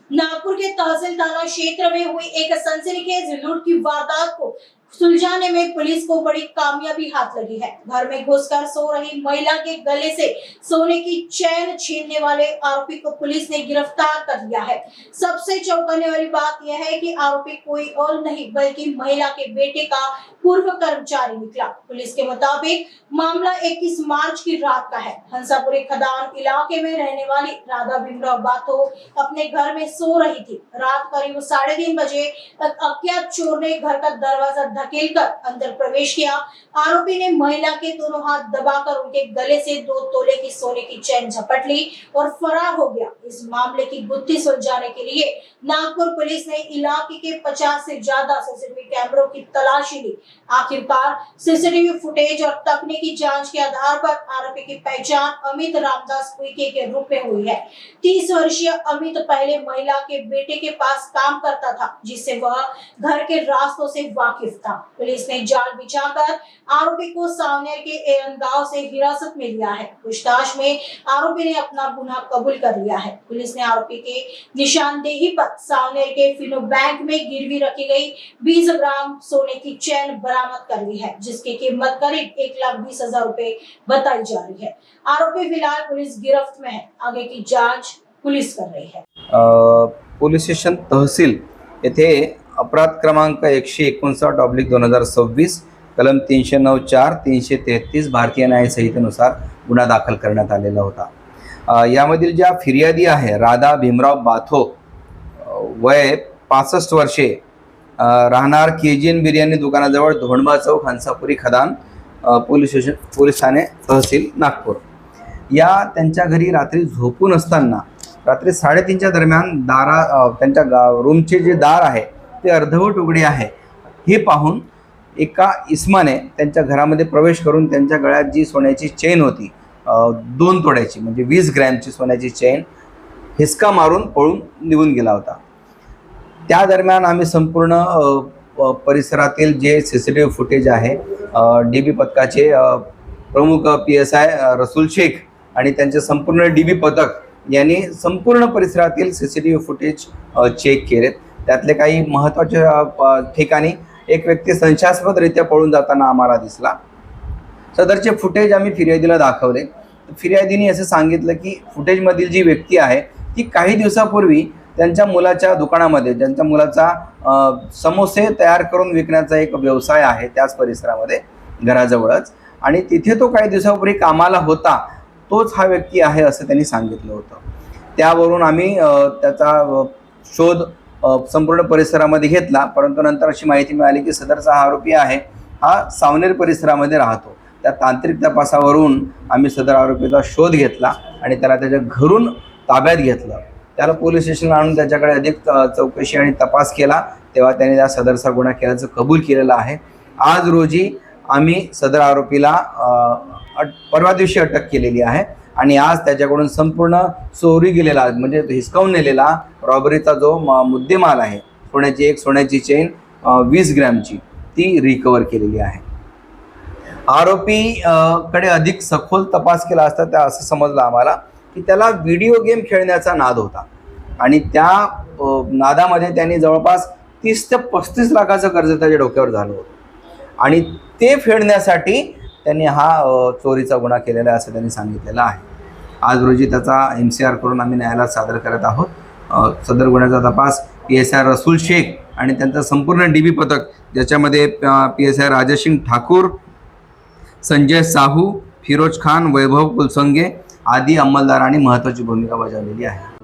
नागपुर के तहसील थाना क्षेत्र में हुई एक सनसनीखेज लूट की वारदात को सुलझाने में पुलिस को बड़ी कामयाबी हाथ लगी है। घर में घुसकर सो रही महिला के गले से सोने की चैन छीनने वाले आरोपी को पुलिस ने गिरफ्तार कर लिया है। सबसे चौंकाने वाली बात यह है कि आरोपी कोई और नहीं बल्कि महिला के बेटे का पूर्व कर्मचारी निकला। पुलिस के मुताबिक मामला 21 मार्च की रात का है। हंसापुरी खदान इलाके में रहने वाली राधा भीमराव बाथो अपने घर में सो रही थी। रात करीब 3:30 बजे अज्ञात चोर ने घर का दरवाजा धकेलकर अंदर प्रवेश किया। आरोपी ने महिला के दोनों हाथ दबाकर उनके गले से 2 तोले की सोने की चैन झपट ली और फरार हो गया। इस मामले की गुत्थी सुलझाने के लिए नागपुर पुलिस ने इलाके के 50 से ज्यादा सीसीटीवी कैमरों की तलाशी ली। आखिरकार सीसीटीवी फुटेज और तकनीकी जांच के आधार पर आरोपी की पहचान अमित रामदास उइके के रूप में हुई है। 30 वर्षीय अमित पहले महिला के बेटे के पास काम करता था, जिससे वह घर के रास्तों से वाकिफ था। पुलिस ने जाल बिछाकर आरोपी को सावनेर के एरन गांव से हिरासत में लिया है। पूछताछ में आरोपी ने अपना गुनाह कबूल कर लिया है। पुलिस ने आरोपी के निशानदेही पर सावनेर के फिनो बैंक में गिरवी रखी गई 20 ग्राम सोने की चैन बरामद कर ली है, जिसकी कीमत करीब 1,20,000 रुपए बताई जा रही है। आरोपी फिलहाल पुलिस गिरफ्त में है। आगे की जांच पुलिस कर रही है। पोलीस स्टेशन तहसील येथे अपराध क्रमांक 159/2026 कलम 309(4) 333 भारतीय न्याय संहितेनुसार गुन्हा दाखल करण्यात आलेला होता। यामधील ज्या फिर्यादी आहे राधा भीमराव बाथो, वय 65 वर्षे, राहणार केजीएन बिर्याणी दुकानाजवळ धोंडबा चौक, हंसापुरी खदान, पोलीस ठाणे तहसील नागपूर, या त्यांच्या घरी रात्री झोपून असताना रात्री 3:30च्या दरम्यान त्यांच्या रूमचे जे दार आहे ते अर्धवट उघडे आहे हे पाहून एका इस्माने त्यांच्या घरामध्ये प्रवेश करून त्यांच्या गळ्यात जी सोन्याची चेन होती 2 तोड्याची म्हणजे 20 ग्रॅमची सोन्याची चेन हिसका मारून पळून निघून गेला होता। त्या दरम्यान आम्ही संपूर्ण परिसरातील जे सीसीटीव्ही फुटेज आहे डीबी पथकाचे प्रमुख PSI रसूल शेख आणि त्यांचे संपूर्ण डीबी पथक यांनी संपूर्ण परिसरातील सीसीटीव्ही फुटेज चेक केलेत। त्यातले काही महत्त्वाच्या ठिकाणी एक व्यक्ती संशयास्पदरित्या पळून जाताना आम्हाला दिसला। सदरचे फुटेज आम्ही फिर्यादीला दाखवले। फिर्यादीने असे सांगितलं की फुटेजमधील जी व्यक्ती आहे ती काही दिवसापूर्वी त्यांच्या मुलाच्या दुकानामध्ये, ज्यांच्या मुलाचा समोसे तयार करून विकण्याचा एक व्यवसाय आहे त्याच परिसरामध्ये घराजवळच, आणि तिथे तो काही दिवसापूर्वी कामाला होता, तोच हा व्यक्ती आहे असं त्यांनी सांगितलं होतं। त्यावरून आम्ही त्याचा शोध संपूर्ण परिसरामध्ये घेतला, परंतु नंतर अशी माहिती मिळाली की सदरचा हा आरोपी आहे हा सावनेर परिसरामध्ये राहतो। त्या तांत्रिक तपासावरून आम्ही सदर आरोपीचा शोध घेतला आणि त्याला त्याच्या घरून ताब्यात घेतलं। त्याला पोलीस स्टेशनला आणून त्याच्याकडे अधिक चौकशी आणि तपास केला, तेव्हा त्याने त्या सदरचा गुन्हा केल्याचं कबूल केलेलं आहे। आज रोजी आम्ही सदर आरोपीला परवा दिवशी अटक केलेली आहे आणि आज त्याच्याकडून संपूर्ण चोरी गेलेला म्हणजे हिसकावून नेलेला रॉबरीचा जो मुद्देमाल आहे, सोन्याची चेन 20 ग्रॅमची, ती रिकवर केलेली आहे। आरोपी कडे अधिक सखोल तपास केला असता त्या असं समजलं आम्हाला की त्याला व्हिडिओ गेम खेळण्याचा नाद होता आणि त्या नादामध्ये त्यांनी जवळपास 30 ते 35 लाखाचं कर्ज त्याच्या डोक्यावर झालं होतं आणि ते फेडण्यासाठी त्यांनी हा चोरीचा गुन्हा केलेला आहे असं त्यांनी सांगितलेलं आहे। आज रोजी त्याचा MCR करून आम्ही न्यायालयात सादर करत आहोत। सदर गुन्ह्याचा तपास PSI रसूल शेख आणि त्यांचा संपूर्ण डीबी पथक, ज्याच्यामध्ये PSI राजेशिंग ठाकूर, संजय साहू, फिरोज खान, वैभव कुलसंगे आदी अंमलदारांनी महत्त्वाची भूमिका बजावलेली आहे।